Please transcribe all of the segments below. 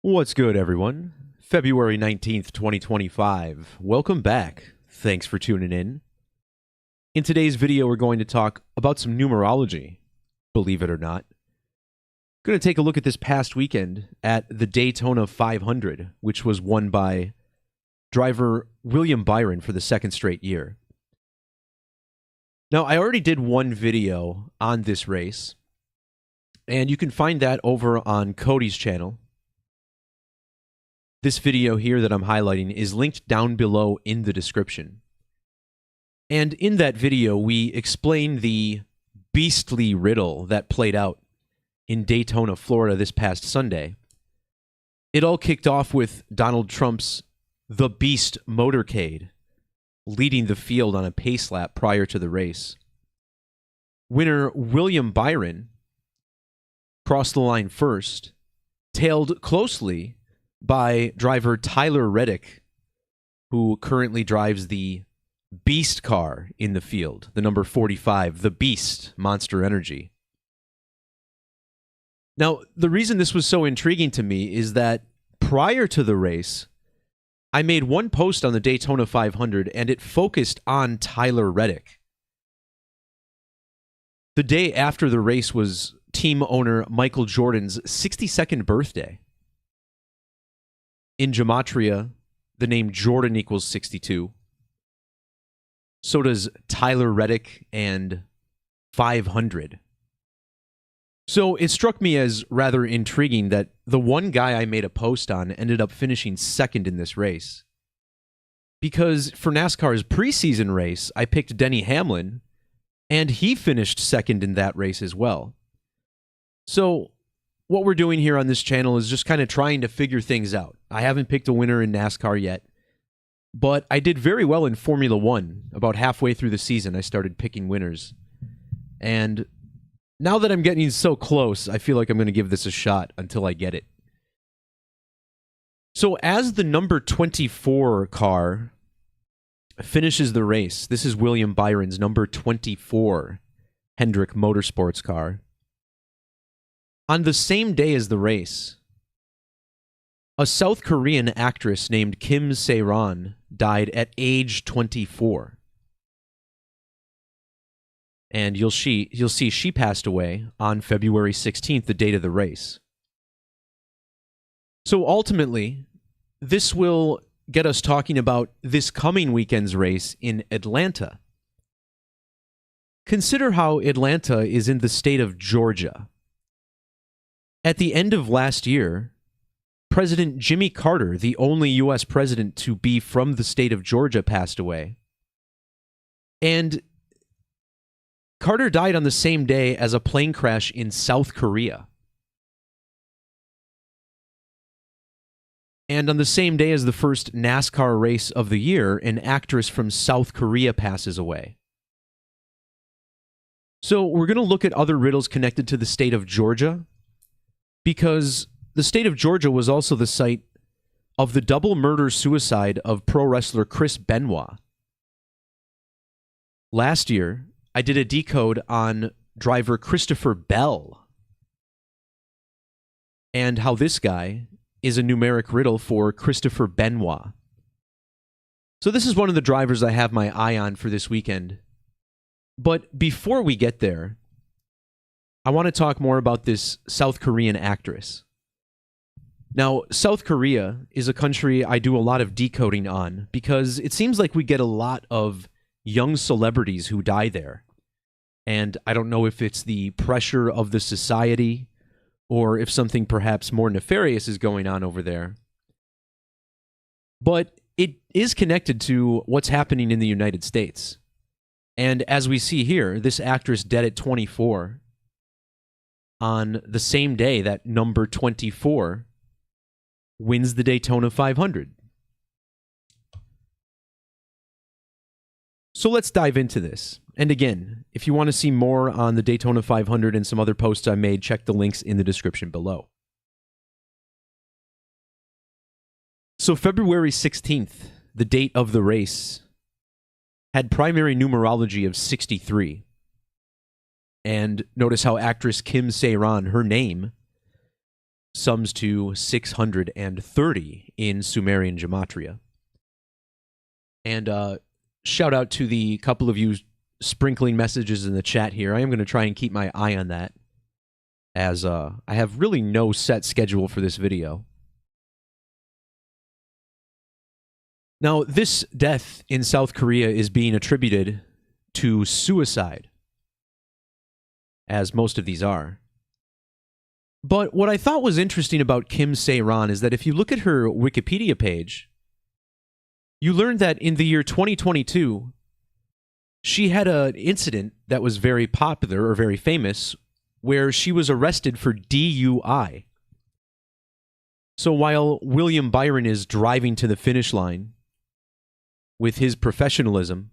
What's good, everyone? February 19th, 2025. Welcome back. Thanks for tuning in. In today's video, we're going to talk about some numerology, believe it or not. Going to take a look at this past weekend at the Daytona 500, which was won by driver William Byron for the second straight year. Now, I already did one video on this race, and you can find that over on Cody's channel. This video here that I'm highlighting is linked down below in the description. And in that video, we explain the beastly riddle that played out in Daytona, Florida this past Sunday. It all kicked off with Donald Trump's The Beast motorcade leading the field on a pace lap prior to the race. Winner William Byron crossed the line first, tailed closely by driver Tyler Reddick, who currently drives the Beast car in the field, the number 45, the Beast Monster Energy. Now, the reason this was so intriguing to me is that prior to the race, I made one post on the Daytona 500, and it focused on Tyler Reddick. The day after the race was team owner Michael Jordan's 62nd birthday. In Gematria, the name Jordan equals 62. So does Tyler Reddick and 500. So it struck me as rather intriguing that the one guy I made a post on ended up finishing second in this race. Because for NASCAR's preseason race, I picked Denny Hamlin, and he finished second in that race as well. So what we're doing here on this channel is just kind of trying to figure things out. I haven't picked a winner in NASCAR yet, but I did very well in Formula One. About halfway through the season, I started picking winners. And now that I'm getting so close, I feel like I'm going to give this a shot until I get it. So as the number 24 car finishes the race, this is William Byron's number 24 Hendrick Motorsports car. On the same day as the race, a South Korean actress named Kim Sae-ron died at age 24. And you'll see she passed away on February 16th, the date of the race. So ultimately, this will get us talking about this coming weekend's race in Atlanta. Consider how Atlanta is in the state of Georgia. At the end of last year, President Jimmy Carter, the only U.S. president to be from the state of Georgia, passed away. And Carter died on the same day as a plane crash in South Korea. And on the same day as the first NASCAR race of the year, an actress from South Korea passes away. So we're going to look at other riddles connected to the state of Georgia, because the state of Georgia was also the site of the double murder-suicide of pro wrestler Chris Benoit. Last year, I did a decode on driver Christopher Bell and how this guy is a numeric riddle for Christopher Benoit. So this is one of the drivers I have my eye on for this weekend. But before we get there, I want to talk more about this South Korean actress. Now, South Korea is a country I do a lot of decoding on because it seems like we get a lot of young celebrities who die there. And I don't know if it's the pressure of the society or if something perhaps more nefarious is going on over there. But it is connected to what's happening in the United States. And as we see here, this actress dead at 24 on the same day that number 24 wins the Daytona 500. So let's dive into this. And again, if you want to see more on the Daytona 500 and some other posts I made, check the links in the description below. So February 16th, the date of the race, had primary numerology of 63. And notice how actress Kim Sae-ron, her name, sums to 630 in Sumerian Gematria. And shout out to the couple of you sprinkling messages in the chat here. I am going to try and keep my eye on that, as I have really no set schedule for this video. Now, this death in South Korea is being attributed to suicide, as most of these are. But what I thought was interesting about Kim sae-ron is that if you look at her Wikipedia page, you learn that in the year 2022, she had an incident that was very popular or very famous where she was arrested for DUI. So while William Byron is driving to the finish line with his professionalism,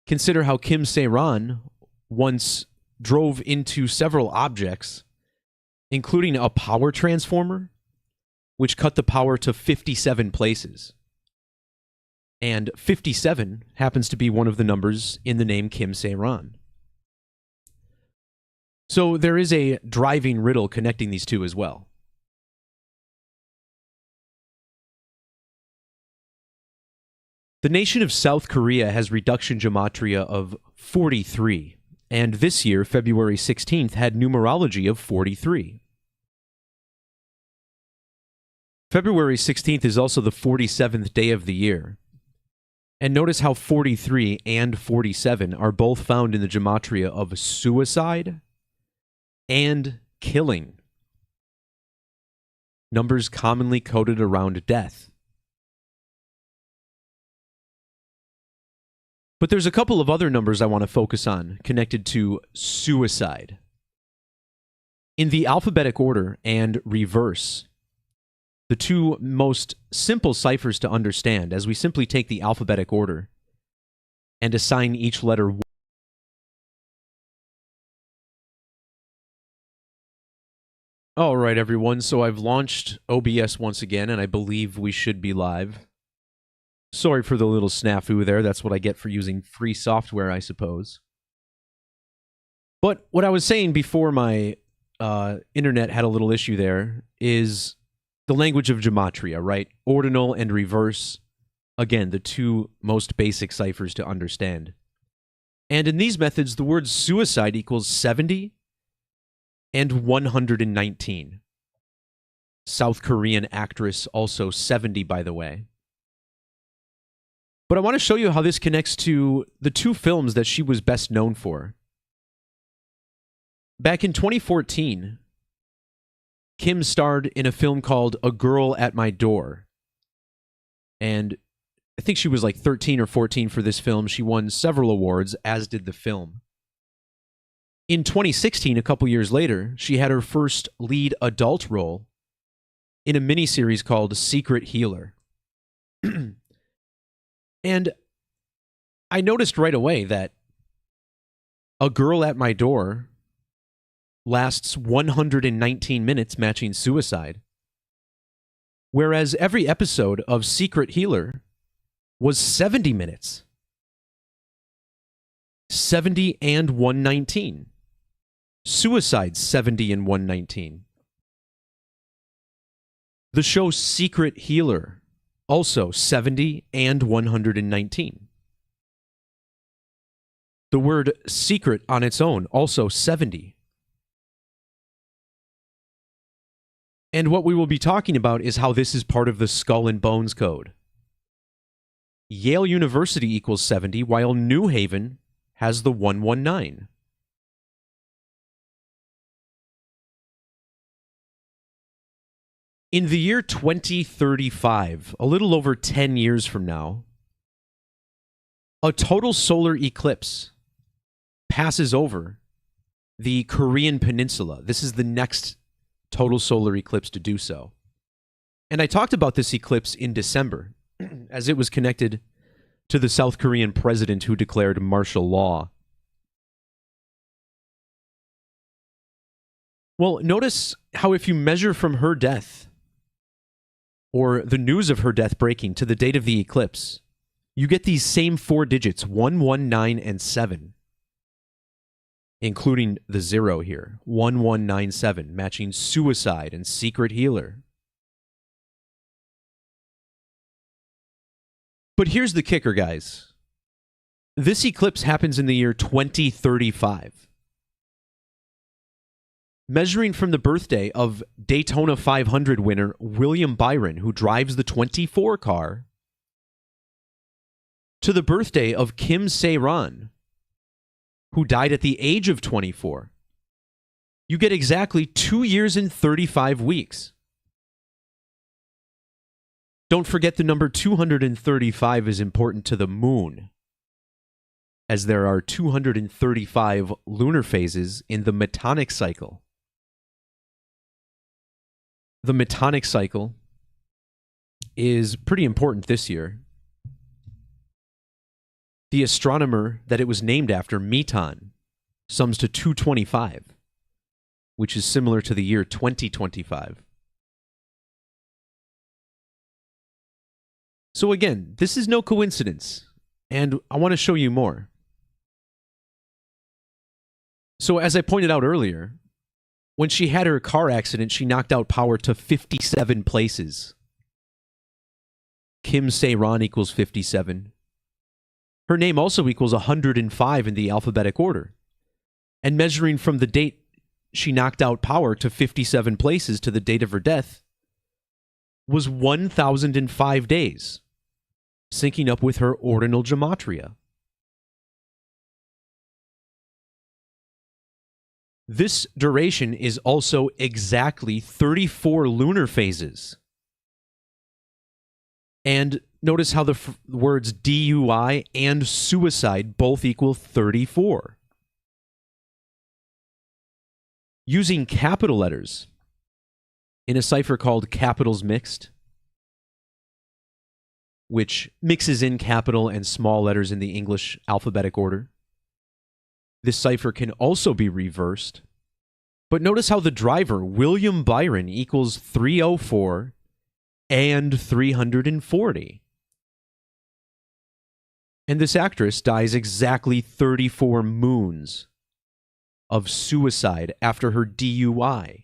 consider how Kim sae-ron once drove into several objects, including a power transformer, which cut the power to 57 places. And 57 happens to be one of the numbers in the name Kim sae-ron. So there is a driving riddle connecting these two as well. The nation of South Korea has reduction gematria of 43, and this year, February 16th, had numerology of 43. February 16th is also the 47th day of the year. And notice how 43 and 47 are both found in the gematria of suicide and killing. Numbers commonly coded around death. But there's a couple of other numbers I want to focus on connected to suicide. In the alphabetic order and reverse, the two most simple ciphers to understand, as we simply take the alphabetic order and assign each letter. All right, everyone, so I've launched OBS once again, and I believe we should be live. Sorry for the little snafu there. That's what I get for using free software, I suppose. But what I was saying before my internet had a little issue there is the language of gematria, right? Ordinal and reverse. Again, the two most basic ciphers to understand. And in these methods, the word suicide equals 70 and 119. South Korean actress, also 70, by the way. But I want to show you how this connects to the two films that she was best known for. Back in 2014, Kim starred in a film called A Girl at My Door. And I think she was like 13 or 14 for this film. She won several awards, as did the film. In 2016, a couple years later, she had her first lead adult role in a miniseries called Secret Healer. And I noticed right away that A Girl at My Door lasts 119 minutes, matching suicide, whereas every episode of Secret Healer was 70 minutes. 70 and 119. Suicide, 70 and 119. The show Secret Healer, also 70 and 119. The word secret on its own, also 70. And what we will be talking about is how this is part of the Skull and Bones code. Yale University equals 70, while New Haven has the 119. In the year 2035, a little over 10 years from now, a total solar eclipse passes over the Korean peninsula. This is the next total solar eclipse to do so. And I talked about this eclipse in December, as it was connected to the South Korean president who declared martial law. Well, notice how if you measure from her death, or the news of her death breaking, to the date of the eclipse, you get these same four digits, 119 and 7. including the 0 here, 1197, matching Suicide and Secret Healer. But here's the kicker, guys. This eclipse happens in the year 2035. Measuring from the birthday of Daytona 500 winner William Byron, who drives the 24 car, to the birthday of Kim sae-ron, who died at the age of 24, you get exactly 2 years and 35 weeks. Don't forget the number 235 is important to the moon, as there are 235 lunar phases in the Metonic cycle. The Metonic cycle is pretty important this year. The astronomer that it was named after, Meton, sums to 225, which is similar to the year 2025. So again, this is no coincidence, and I want to show you more. So as I pointed out earlier, when she had her car accident, she knocked out power to 57 places. Kim sae-ron equals 57. Her name also equals 105 in the alphabetic order. And measuring from the date she knocked out power to 57 places to the date of her death was 1,005 days, syncing up with her ordinal gematria. This duration is also exactly 34 lunar phases. And notice how the words DUI and suicide both equal 34. Using capital letters in a cipher called capitals mixed, which mixes in capital and small letters in the English alphabetic order. This cipher can also be reversed. But notice how the driver, William Byron, equals 304 and 340. And this actress dies exactly 34 moons of suicide after her DUI.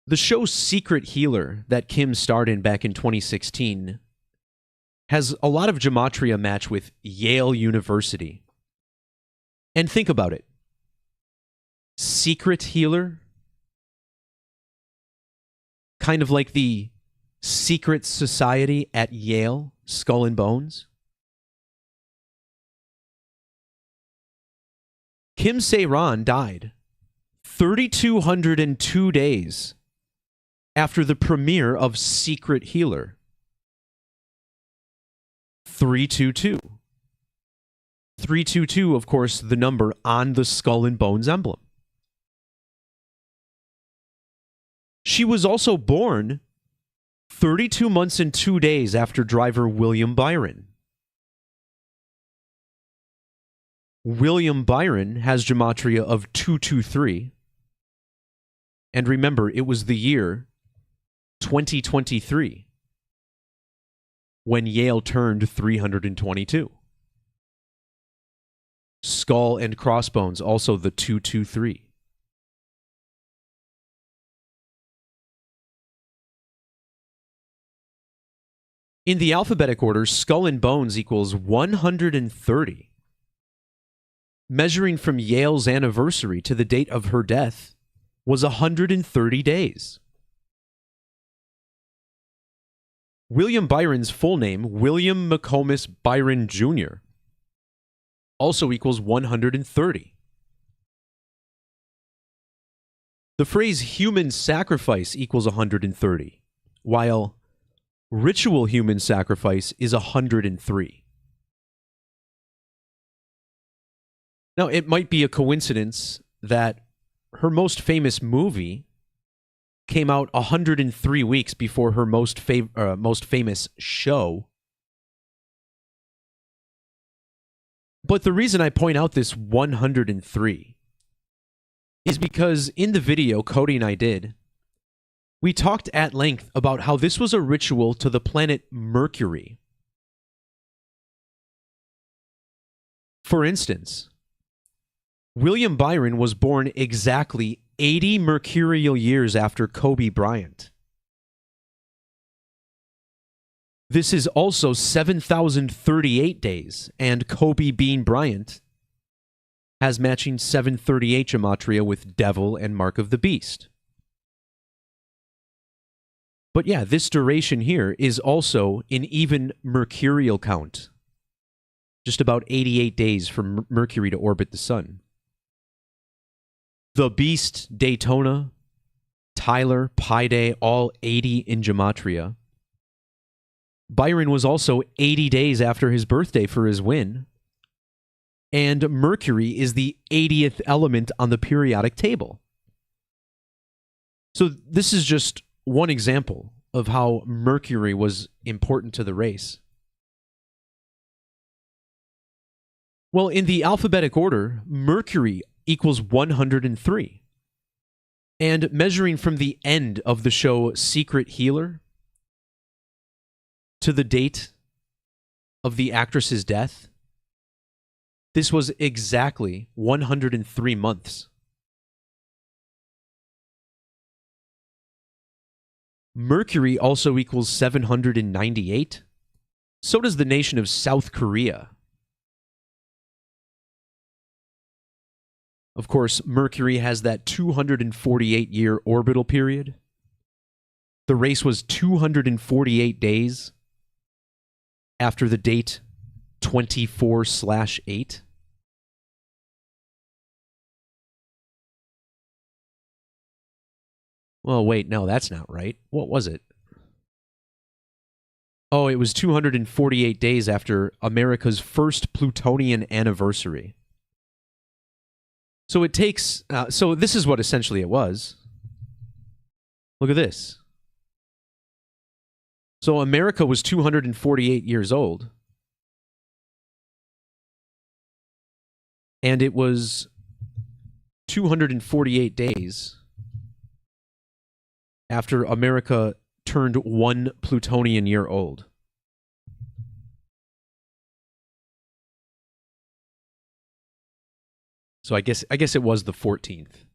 The show Secret Healer that Kim starred in back in 2016 has a lot of gematria match with Yale University. And think about it. Secret Healer? Kind of like the secret society at Yale, Skull and Bones. Kim sae-ron died 3,202 days after the premiere of Secret Healer. 322. 322, of course, the number on the Skull and Bones emblem. She was also born 32 months and 2 days after driver William Byron. William Byron has gematria of 223. And remember, it was the year 2023 when Yale turned 322. Skull and Crossbones, also the 223. In the alphabetic order, Skull and Bones equals 130. Measuring from Yale's anniversary to the date of her death was 130 days. William Byron's full name, William McComas Byron Jr., also equals 130. The phrase human sacrifice equals 130, while ritual human sacrifice is 103. Now, it might be a coincidence that her most famous movie came out 103 weeks before her most famous show. But the reason I point out this 103 is because in the video Cody and I did, We talked at length about how this was a ritual to the planet Mercury. For instance, William Byron was born exactly 80 mercurial years after Kobe Bryant. This is also 7,038 days, and Kobe Bean Bryant has matching 738 Gematria with Devil and Mark of the Beast. But yeah, this duration here is also an even mercurial count. Just about 88 days for Mercury to orbit the sun. The Beast, Daytona, Tyler, Pi Day, all 80 in Gematria. Byron was also 80 days after his birthday for his win. And Mercury is the 80th element on the periodic table. So this is just one example of how Mercury was important to the race. Well, in the alphabetic order, Mercury equals 103. And measuring from the end of the show Secret Healer to the date of the actress's death, this was exactly 103 months. Mercury also equals 798. So does the nation of South Korea. Of course, Mercury has that 248-year orbital period. The race was 248 days after the date 24/8. Well, wait, no, that's not right. What was it? Oh, it was 248 days after America's first Plutonian anniversary. So it takes, so this is what essentially it was. Look at this. So America was 248 years old. And it was 248 days after America turned 1 Plutonian year old. So I guess it was the 14th.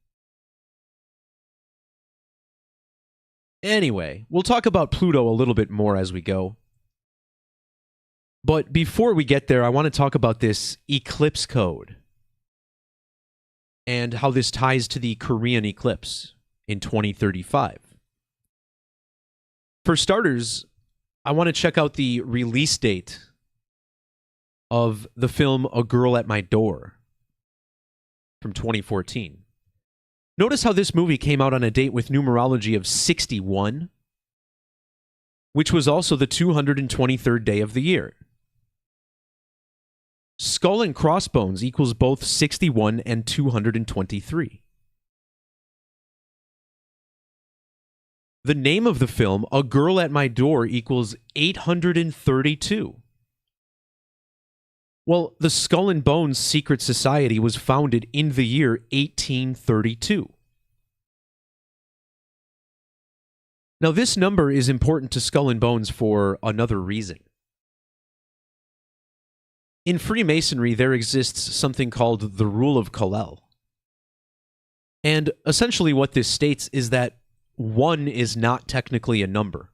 Anyway, we'll talk about Pluto a little bit more as we go. But before we get there, I want to talk about this eclipse code and how this ties to the Korean eclipse in 2035. For starters, I want to check out the release date of the film A Girl at My Door from 2014. Notice how this movie came out on a date with numerology of 61, which was also the 223rd day of the year. Skull and Crossbones equals both 61 and 223. The name of the film, A Girl at My Door, equals 832. Well, the Skull and Bones Secret Society was founded in the year 1832. Now, this number is important to Skull and Bones for another reason. In Freemasonry, there exists something called the Rule of Kal-El. And essentially what this states is that 1 is not technically a number.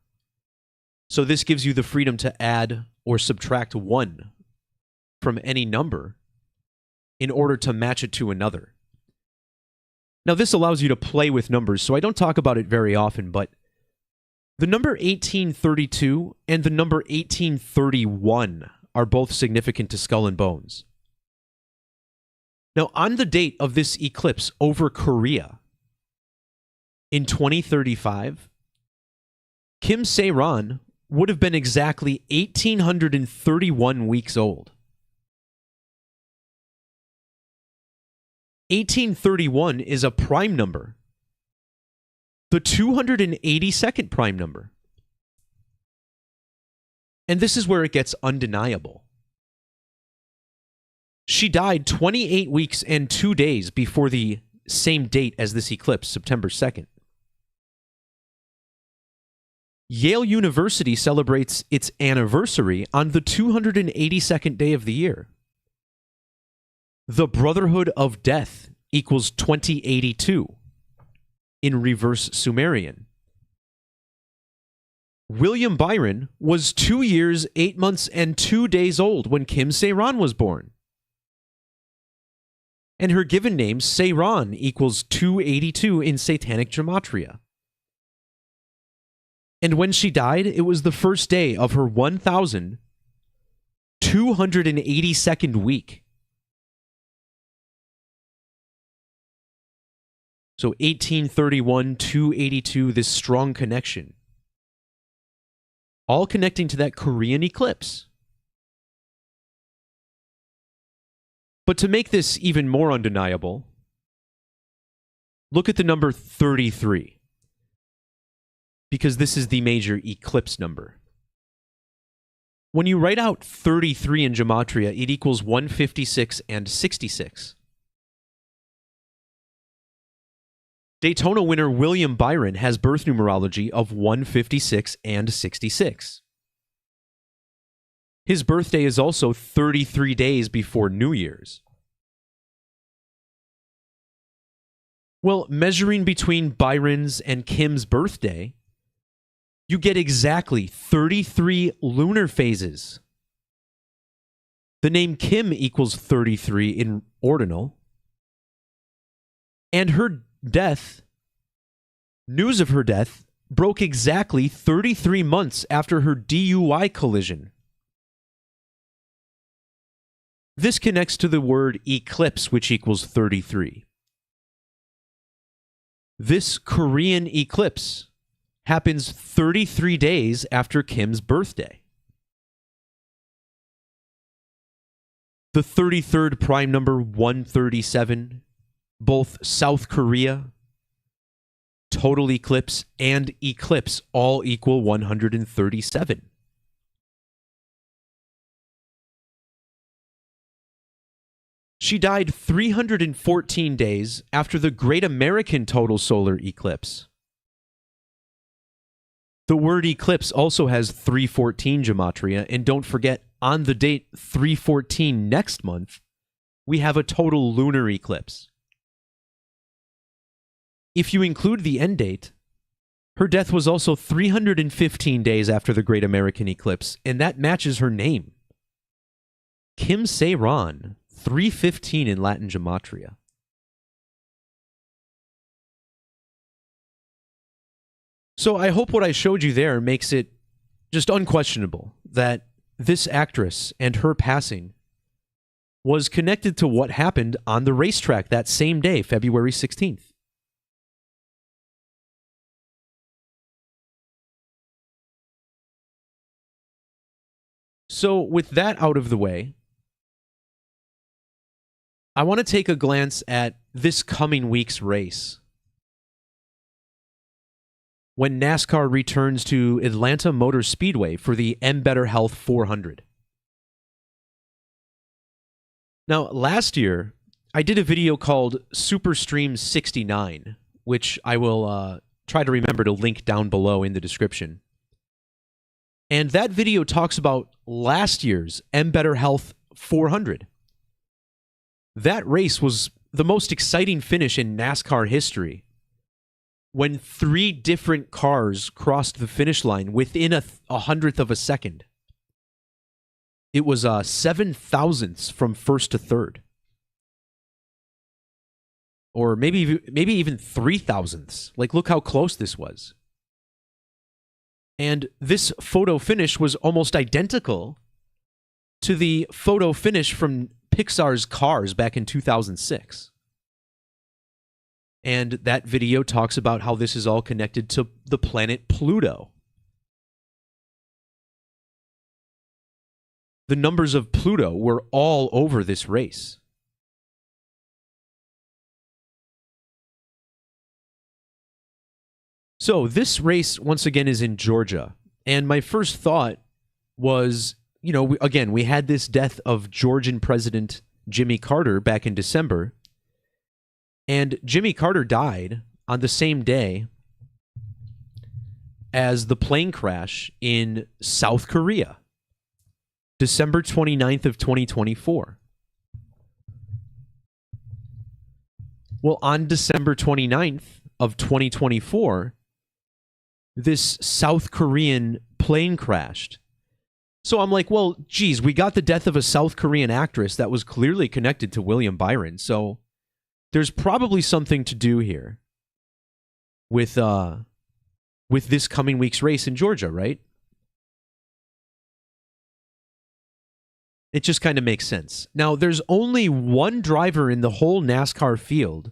So this gives you the freedom to add or subtract 1 from any number in order to match it to another. Now, this allows you to play with numbers, so I don't talk about it very often, but the number 1832 and the number 1831 are both significant to Skull and Bones. Now, on the date of this eclipse over Korea in 2035, Kim sae-ron would have been exactly 1,831 weeks old. 1831 is a prime number, the 282nd prime number. And this is where it gets undeniable. She died 28 weeks and 2 days before the same date as this eclipse, September 2nd. Yale University celebrates its anniversary on the 282nd day of the year. The Brotherhood of Death equals 2082 in reverse Sumerian. William Byron was 2 years, 8 months, and 2 days old when Kim sae-ron was born. And her given name, sae-ron, equals 282 in Satanic Gematria. And when she died, it was the first day of her 1,282nd week. So 1831, 282, this strong connection. All connecting to that Korean eclipse. But to make this even more undeniable, look at the number 33. Because this is the major eclipse number. When you write out 33 in Gematria, it equals 156 and 66. Daytona winner William Byron has birth numerology of 156 and 66. His birthday is also 33 days before New Year's. Well, measuring between Byron's and Kim's birthday, you get exactly 33 lunar phases. The name Kim equals 33 in ordinal. And her death, news of her death, broke exactly 33 months after her DUI collision. This connects to the word eclipse, which equals 33. This Korean eclipse happens 33 days after Kim's birthday. The 33rd prime number, 137, both South Korea, total eclipse, and eclipse all equal 137. She died 314 days after the Great American Total Solar Eclipse. The word eclipse also has 314 Gematria, and don't forget, on the date 314 next month, we have a total lunar eclipse. If you include the end date, her death was also 315 days after the Great American Eclipse, and that matches her name. Kim sae-ron, 315 in Latin Gematria. So I hope what I showed you there makes it just unquestionable that this actress and her passing was connected to what happened on the racetrack that same day, February 16th. So with that out of the way, I want to take a glance at this coming week's race. When NASCAR returns to Atlanta Motor Speedway for the Better Health 400. Now, last year, I did a video called Superstream 69, which I will try to remember to link down below in the description. And that video talks about last year's Better Health 400. That race was the most exciting finish in NASCAR history, when 3 different cars crossed the finish line within a hundredth of a second. It was 7 thousandths from first to third. Or maybe even 3 thousandths. Like, look how close this was. And this photo finish was almost identical to the photo finish from Pixar's Cars back in 2006. And that video talks about how this is all connected to the planet Pluto. The numbers of Pluto were all over this race. So this race, once again, is in Georgia. And my first thought was, we had this death of Georgian President Jimmy Carter back in December. And Jimmy Carter died on the same day as the plane crash in South Korea, December 29th of 2024. Well, on December 29th of 2024, this South Korean plane crashed. So I'm like, well, geez, we got the death of a South Korean actress that was clearly connected to William Byron. So there's probably something to do here with this coming week's race in Georgia, right? It just kind of makes sense. Now, there's only one driver in the whole NASCAR field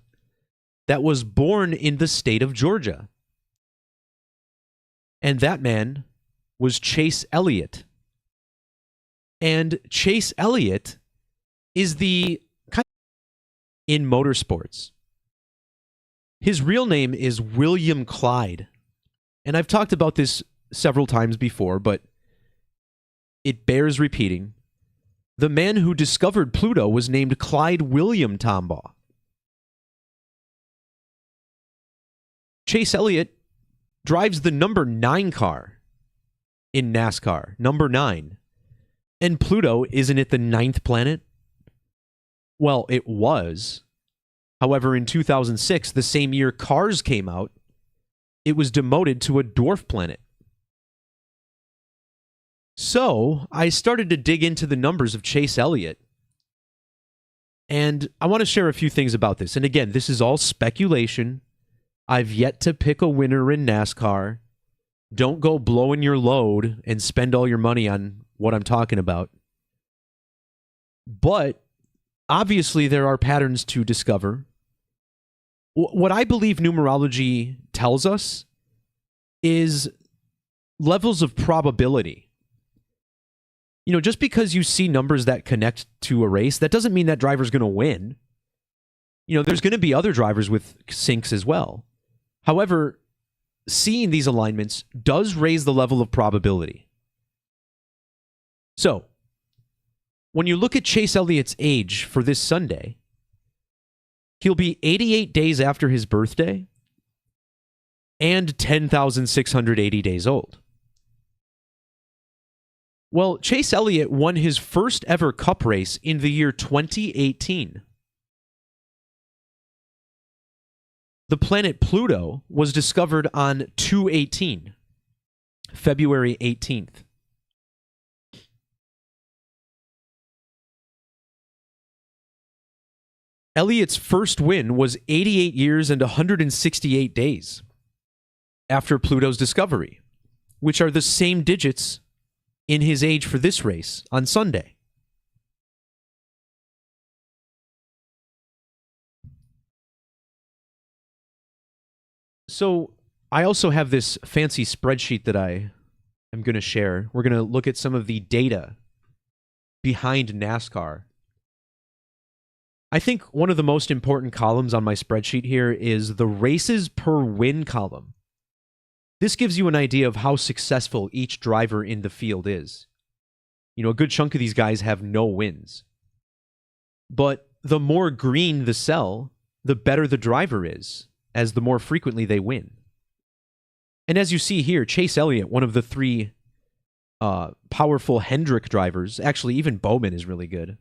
that was born in the state of Georgia. And that man was Chase Elliott. And Chase Elliott is the kind of in motorsports. His real name is William Clyde. And I've talked about this several times before, but it bears repeating. The man who discovered Pluto was named Clyde William Tombaugh. Chase Elliott drives the number 9 car in NASCAR, number 9. And Pluto, isn't it the 9th planet? Well, it was. However, in 2006, the same year Cars came out, it was demoted to a dwarf planet. So, I started to dig into the numbers of Chase Elliott. And I want to share a few things about this. And again, this is all speculation. I've yet to pick a winner in NASCAR. Don't go blowing your load and spend all your money on what I'm talking about. But obviously there are patterns to discover. What I believe numerology tells us is levels of probability. You know, just because you see numbers that connect to a race, that doesn't mean that driver's going to win. You know, there's going to be other drivers with syncs as well. However, seeing these alignments does raise the level of probability. So, when you look at Chase Elliott's age for this Sunday, he'll be 88 days after his birthday and 10,680 days old. Well, Chase Elliott won his first ever Cup race in the year 2018. The planet Pluto was discovered on 2/18, February 18th. Elliott's first win was 88 years and 168 days after Pluto's discovery, which are the same digits in his age for this race on Sunday. So I also have this fancy spreadsheet that I am going to share. We're going to look at some of the data behind NASCAR. I think one of the most important columns on my spreadsheet here is the races per win column. This gives you an idea of how successful each driver in the field is. You know, a good chunk of these guys have no wins. But the more green the cell, the better the driver is, as the more frequently they win. And as you see here, Chase Elliott, one of the 3 powerful Hendrick drivers, actually even Bowman is really good.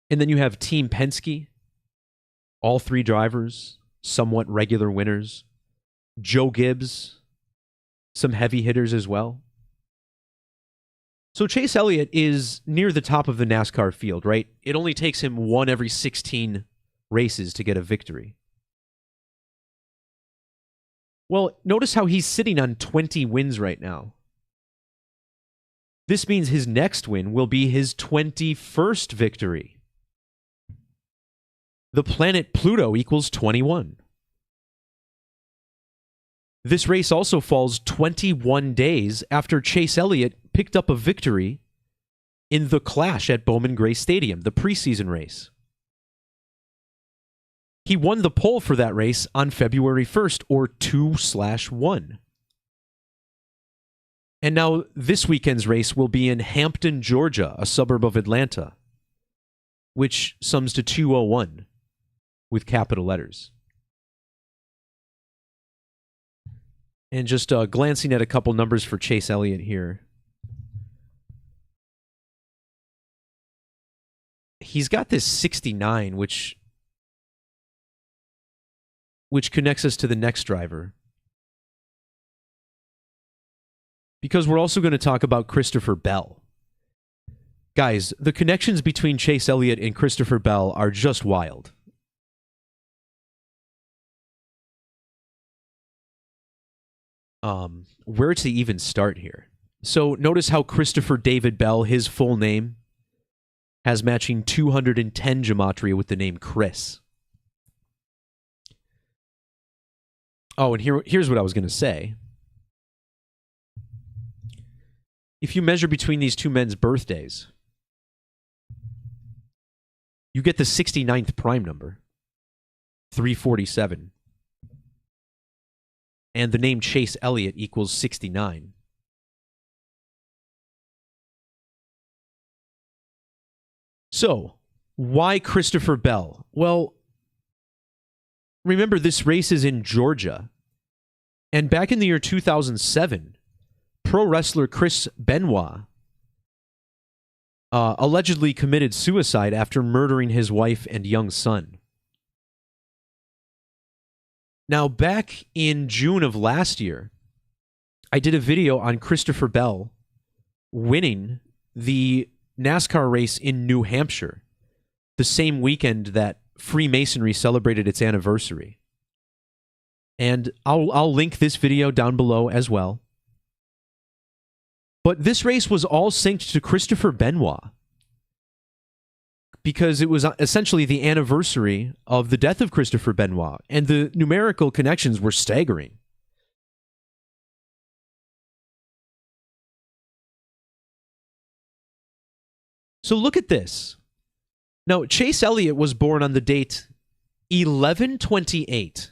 And then you have Team Penske, all 3 drivers, somewhat regular winners. Joe Gibbs, some heavy hitters as well. So Chase Elliott is near the top of the NASCAR field, right? It only takes him 1 every 16 races to get a victory. Well, notice how he's sitting on 20 wins right now. This means his next win will be his 21st victory. The planet Pluto equals 21. This race also falls 21 days after Chase Elliott picked up a victory in the Clash at Bowman Gray Stadium, the preseason race. He won the pole for that race on February 1st, or 2/1. And now this weekend's race will be in Hampton, Georgia, a suburb of Atlanta, which sums to 201 with capital letters. And just glancing at a couple numbers for Chase Elliott here. He's got this 69, which connects us to the next driver. Because we're also going to talk about Christopher Bell. Guys, the connections between Chase Elliott and Christopher Bell are just wild. Where to even start here? So notice how Christopher David Bell, his full name, has matching 210 gematria with the name Chris. Oh, and here's what I was going to say. If you measure between these two men's birthdays, you get the 69th prime number, 347. And the name Chase Elliott equals 69. So, why Christopher Bell? Well, remember this race is in Georgia. And back in the year 2007, pro wrestler Chris Benoit allegedly committed suicide after murdering his wife and young son. Now, back in June of last year, I did a video on Christopher Bell winning the NASCAR race in New Hampshire, the same weekend that Freemasonry celebrated its anniversary. And I'll link this video down below as well. But this race was all synced to Christopher Benoit because it was essentially the anniversary of the death of Christopher Benoit, and the numerical connections were staggering. So look at this. Now, Chase Elliott was born on the date 11/28.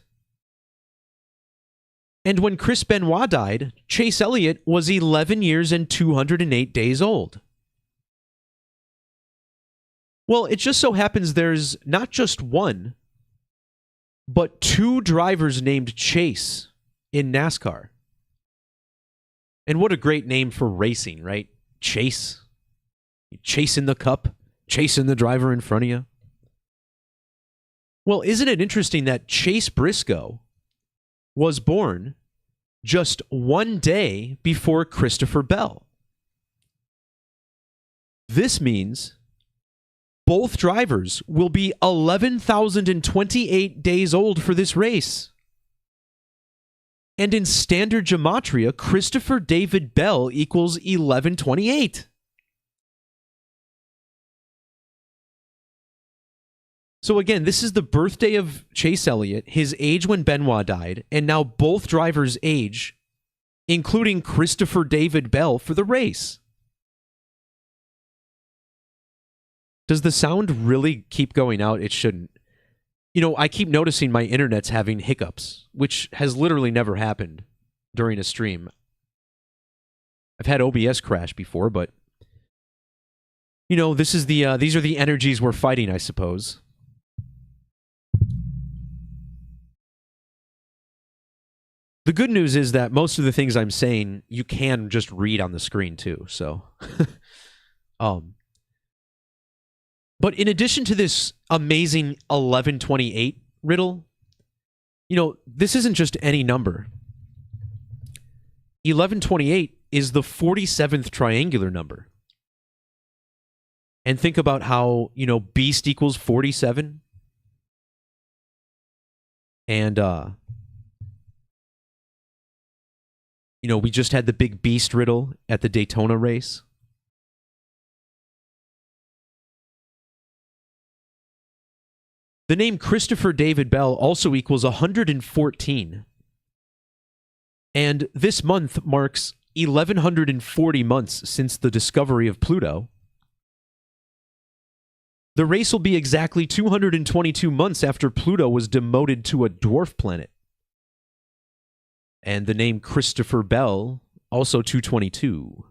And when Chris Benoit died, Chase Elliott was 11 years and 208 days old. Well, it just so happens there's not just one, but two drivers named Chase in NASCAR. And what a great name for racing, right? Chase. Chasing the cup, chasing the driver in front of you. Well, isn't it interesting that Chase Briscoe was born just one day before Christopher Bell? This means both drivers will be 11,028 days old for this race. And in standard gematria, Christopher David Bell equals 1128. So again, this is the birthday of Chase Elliott, his age when Benoit died, and now both drivers' age, including Christopher David Bell, for the race. Does the sound really keep going out? It shouldn't. You know, I keep noticing my internet's having hiccups, which has literally never happened during a stream. I've had OBS crash before, but you know, these are the energies we're fighting, I suppose. The good news is that most of the things I'm saying you can just read on the screen too. So, but in addition to this amazing 1128 riddle, you know, this isn't just any number. 1128 is the 47th triangular number. And think about how, you know, beast equals 47. And, you know, we just had the big beast riddle at the Daytona race. The name Christopher David Bell also equals 114. And this month marks 1,140 months since the discovery of Pluto. The race will be exactly 222 months after Pluto was demoted to a dwarf planet. And the name Christopher Bell, also 222.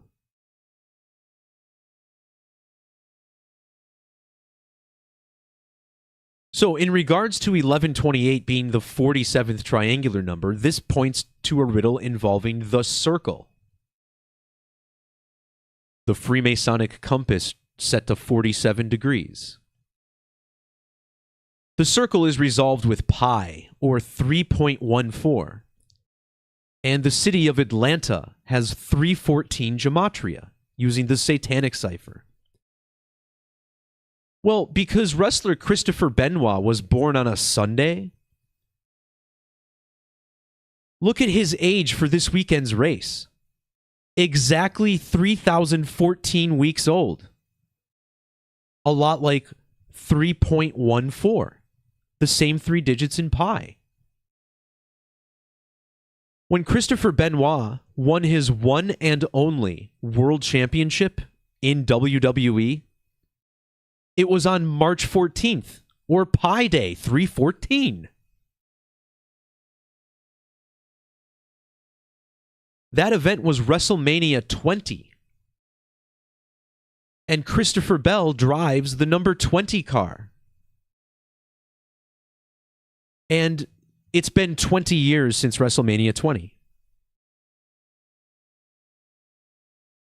So in regards to 1128 being the 47th triangular number, this points to a riddle involving the circle. The Freemasonic compass set to 47 degrees. The circle is resolved with pi, or 3.14. And the city of Atlanta has 314 Gematria, using the Satanic cipher. Well, because wrestler Christopher Benoit was born on a Sunday, look at his age for this weekend's race. Exactly 3,014 weeks old. A lot like 3.14, the same 3 digits in pi. When Christopher Benoit won his one and only world championship in WWE, it was on March 14th, or Pi Day 314. That event was WrestleMania 20. And Christopher Bell drives the number 20 car. And it's been 20 years since WrestleMania 20.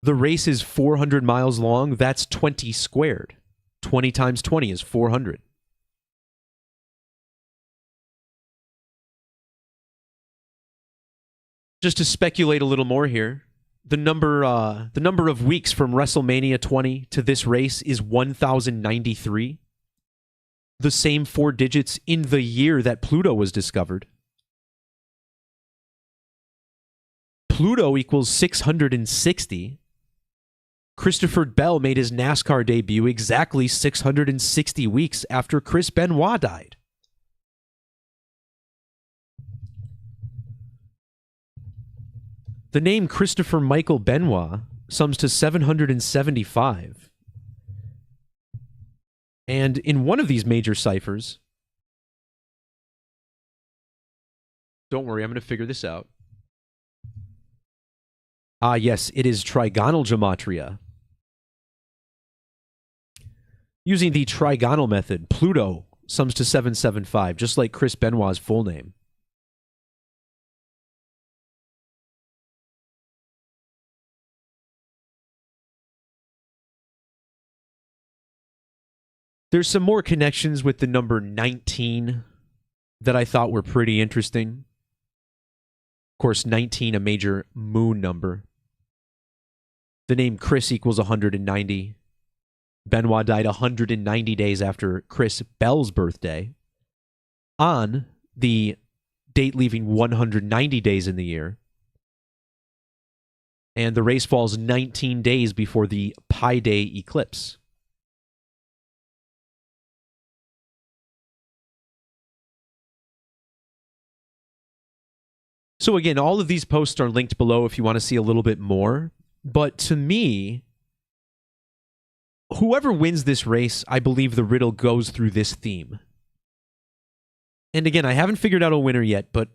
The race is 400 miles long. That's 20 squared. 20 times 20 is 400. Just to speculate a little more here, the number of weeks from WrestleMania 20 to this race is 1,093. The same 4 digits in the year that Pluto was discovered. Pluto equals 660. Christopher Bell made his NASCAR debut exactly 660 weeks after Chris Benoit died. The name Christopher Michael Benoit sums to 775. And in one of these major ciphers, don't worry, I'm going to figure this out. Ah, yes, it is trigonal gematria. Using the trigonal method, Pluto sums to 775, just like Chris Benoit's full name. There's some more connections with the number 19 that I thought were pretty interesting. Of course, 19, a major moon number. The name Chris equals 190. Benoit died 190 days after Chris Bell's birthday, on the date leaving 190 days in the year. And the race falls 19 days before the Pi Day eclipse. So again, all of these posts are linked below if you want to see a little bit more. But to me, whoever wins this race, I believe the riddle goes through this theme. And again, I haven't figured out a winner yet, but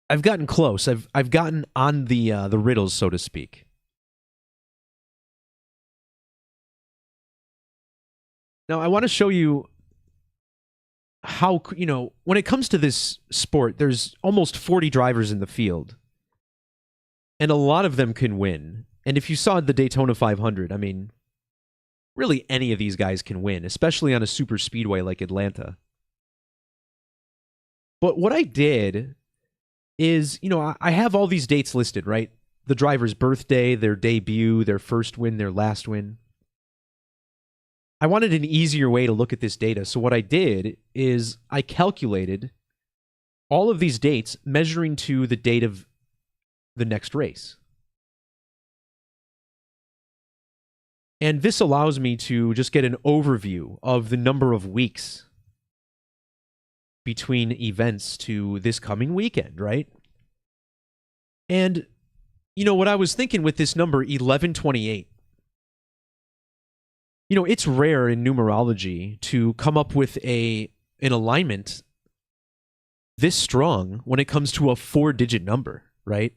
I've gotten close. I've gotten on the riddles, so to speak. Now, I want to show you how, when it comes to this sport, there's almost 40 drivers in the field. And a lot of them can win. And if you saw the Daytona 500, I mean, really any of these guys can win, especially on a super speedway like Atlanta. But what I did is, I have all these dates listed, right? The driver's birthday, their debut, their first win, their last win. I wanted an easier way to look at this data. So what I did is I calculated all of these dates measuring to the date of the next race. And this allows me to just get an overview of the number of weeks between events to this coming weekend, right? And, what I was thinking with this number, 1128, it's rare in numerology to come up with an alignment this strong when it comes to a 4-digit number, right?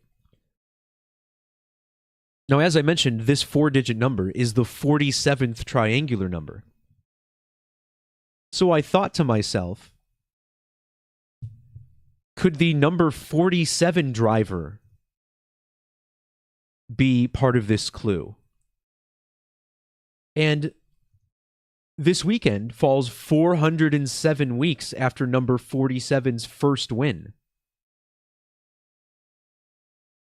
Now, as I mentioned, this 4-digit number is the 47th triangular number. So I thought to myself, could the number 47 driver be part of this clue? And this weekend falls 407 weeks after number 47's first win.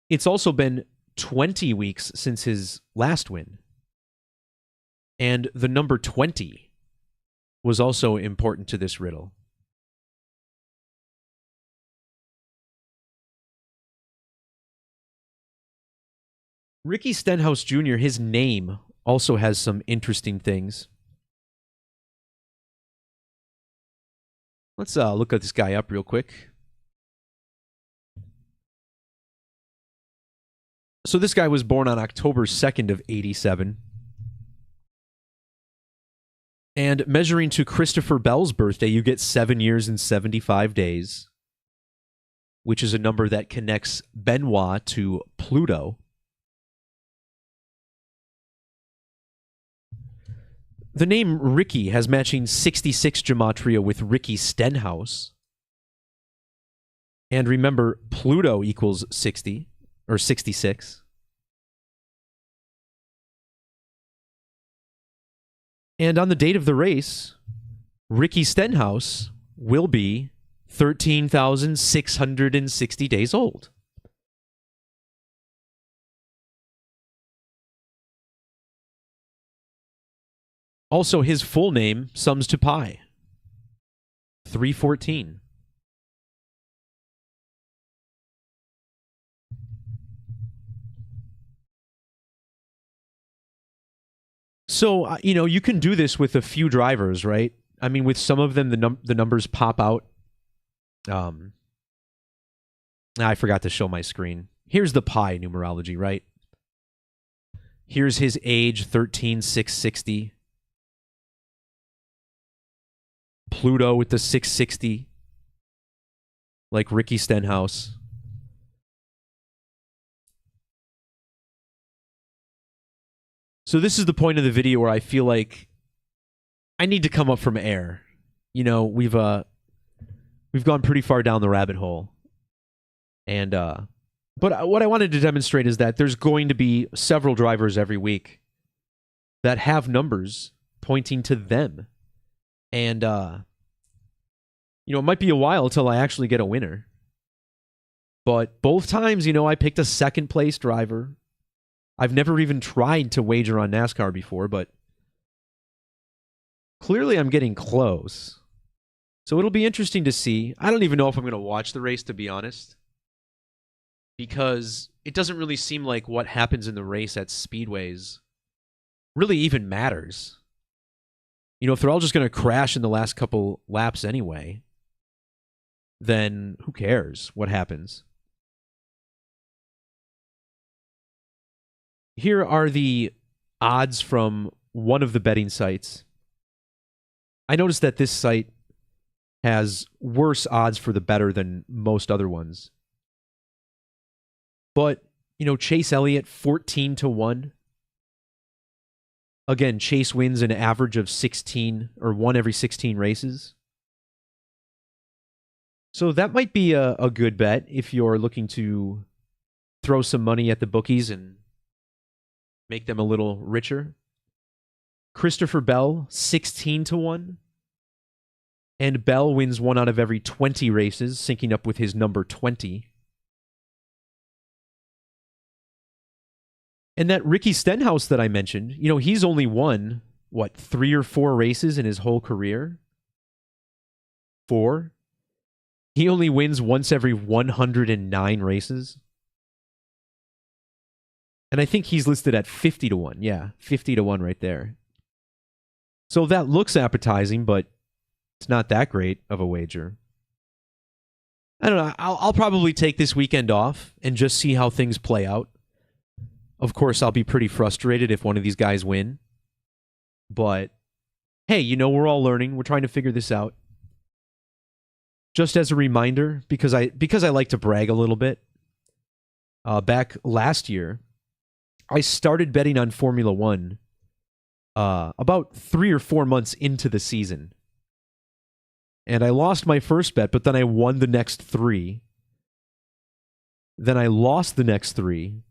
It's also been 20 weeks since his last win. And the number 20 was also important to this riddle. Ricky Stenhouse Jr., his name also has some interesting things. Let's look at this guy up real quick. So this guy was born on October 2nd of 87. And measuring to Christopher Bell's birthday, you get 7 years and 75 days, which is a number that connects Benoit to Pluto. The name Ricky has matching 66 Gematria with Ricky Stenhouse. And remember, Pluto equals 60, or 66. And on the date of the race, Ricky Stenhouse will be 13,660 days old. Also, his full name sums to pi. 314. So, you can do this with a few drivers, right? I mean, with some of them, the numbers pop out. I forgot to show my screen. Here's the pi numerology, right? Here's his age, 13,660. Pluto with the 660, like Ricky Stenhouse. So this is the point of the video where I feel like I need to come up from air. We've gone pretty far down the rabbit hole. And but what I wanted to demonstrate is that there's going to be several drivers every week that have numbers pointing to them. And it might be a while till I actually get a winner. But both times, I picked a second place driver. I've never even tried to wager on NASCAR before, but clearly I'm getting close. So it'll be interesting to see. I don't even know if I'm going to watch the race, to be honest, because it doesn't really seem like what happens in the race at speedways really even matters. If they're all just going to crash in the last couple laps anyway, then who cares what happens? Here are the odds from one of the betting sites. I noticed that this site has worse odds for the better than most other ones. But, Chase Elliott, 14-1. Again, Chase wins an average of 16 or 1 every 16 races. So that might be a good bet if you're looking to throw some money at the bookies and make them a little richer. Christopher Bell, 16-1. And Bell wins 1 out of every 20 races, syncing up with his number 20. And that Ricky Stenhouse that I mentioned, he's only won, 3 or 4 races in his whole career? 4? He only wins once every 109 races. And I think he's listed at 50-1. Yeah, 50-1 right there. So that looks appetizing, but it's not that great of a wager. I don't know. I'll probably take this weekend off and just see how things play out. Of course, I'll be pretty frustrated if one of these guys win. But, hey, we're all learning. We're trying to figure this out. Just as a reminder, because I like to brag a little bit, back last year, I started betting on Formula One about 3 or 4 months into the season. And I lost my first bet, but then I won the next 3. Then I lost the next 3.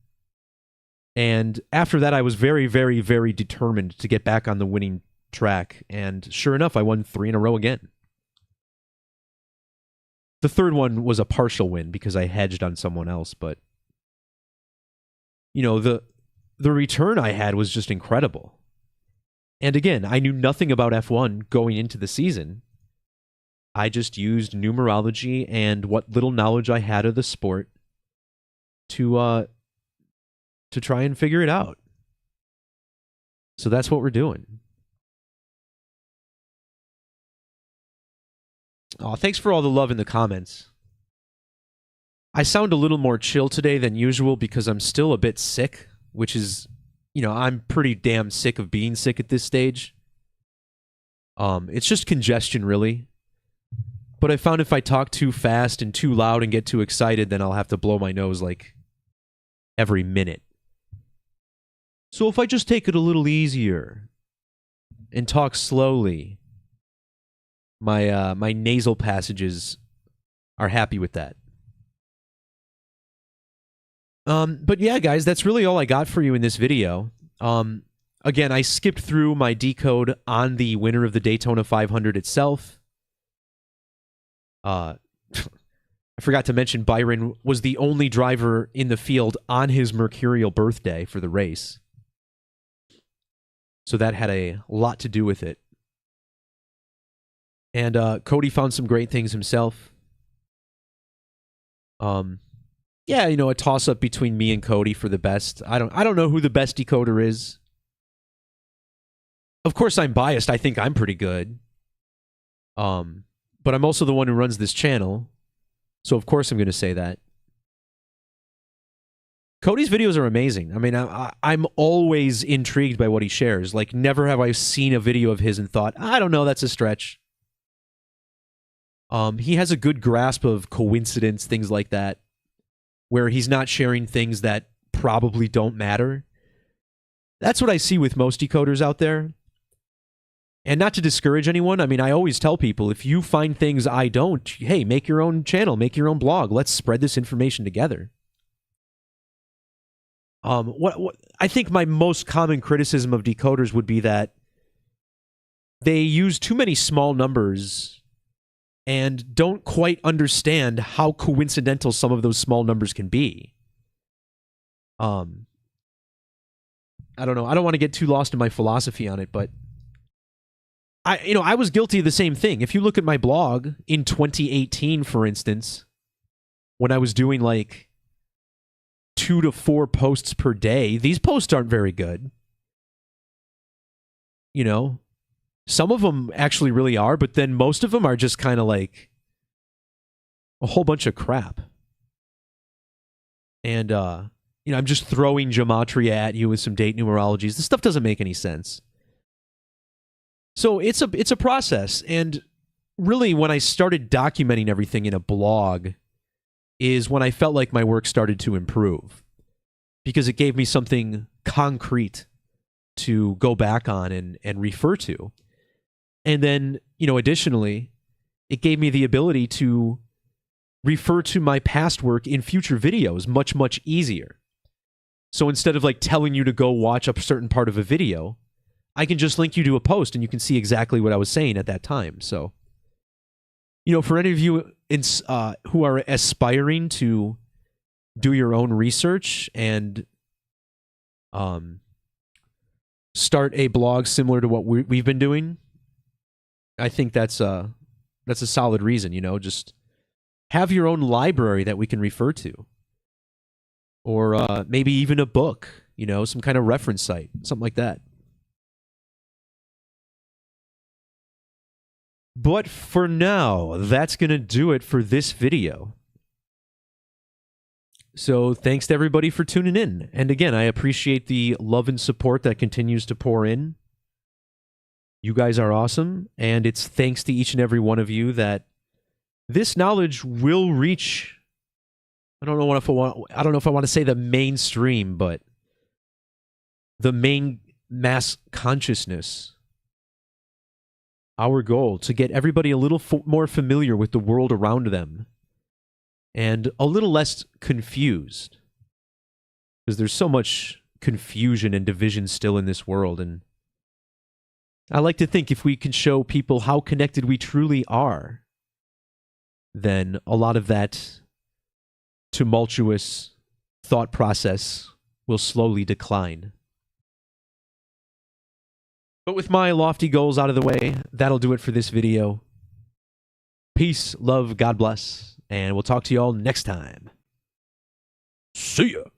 And after that, I was very, very, very determined to get back on the winning track. And sure enough, I won 3 in a row again. The third one was a partial win because I hedged on someone else. But, you know, the return I had was just incredible. And again, I knew nothing about F1 going into the season. I just used numerology and what little knowledge I had of the sport to try and figure it out. So that's what we're doing. Oh, thanks for all the love in the comments. I sound a little more chill today than usual because I'm still a bit sick, which is, you know, I'm pretty damn sick of being sick at this stage. It's just congestion, really. But I found if I talk too fast and too loud and get too excited, then I'll have to blow my nose like every minute. So if I just take it a little easier and talk slowly, my nasal passages are happy with that. But yeah, guys, that's really all I got for you in this video. Again, I skipped through my decode on the winner of the Daytona 500 itself. I forgot to mention Byron was the only driver in the field on his mercurial birthday for the race. So that had a lot to do with it. And Cody found some great things himself. Yeah, you know, a toss-up between me and Cody for the best. I don't know who the best decoder is. Of course, I'm biased. I think I'm pretty good. But I'm also the one who runs this channel. So, of course, I'm going to say that. Cody's videos are amazing. I mean, I'm always intrigued by what he shares. Like, never have I seen a video of his and thought, I don't know, that's a stretch. He has a good grasp of coincidence, things like that, where he's not sharing things that probably don't matter. That's what I see with most decoders out there. And not to discourage anyone, I mean, I always tell people, if you find things I don't, hey, make your own channel, make your own blog. Let's spread this information together. What I think my most common criticism of decoders would be that they use too many small numbers and don't quite understand how coincidental some of those small numbers can be. I don't know. I don't want to get too lost in my philosophy on it, but I was guilty of the same thing. If you look at my blog in 2018, for instance, when I was doing like 2 to 4 posts per day, these posts aren't very good. You know, some of them actually really are, but then most of them are just kind of like a whole bunch of crap. And, you know, I'm just throwing Gematria at you with some date numerologies. This stuff doesn't make any sense. So it's a process, and really when I started documenting everything in a blog is when I felt like my work started to improve, because it gave me something concrete to go back on and refer to. And then, you know, additionally, it gave me the ability to refer to my past work in future videos much, much easier. So instead of like telling you to go watch a certain part of a video, I can just link you to a post and you can see exactly what I was saying at that time. So, you know, for any of you who are aspiring to do your own research and start a blog similar to what we've been doing, I think that's a solid reason. You know, just have your own library that we can refer to, or maybe even a book. You know, some kind of reference site, something like that. But for now, that's going to do it for this video. So thanks to everybody for tuning in. And again, I appreciate the love and support that continues to pour in. You guys are awesome. And it's thanks to each and every one of you that this knowledge will reach, I don't know if I want to say the mainstream, but the main mass consciousness our goal to get everybody a little more familiar with the world around them and a little less confused. Because there's so much confusion and division still in this world. And I like to think if we can show people how connected we truly are, then a lot of that tumultuous thought process will slowly decline. But with my lofty goals out of the way, that'll do it for this video. Peace, love, God bless, and we'll talk to you all next time. See ya!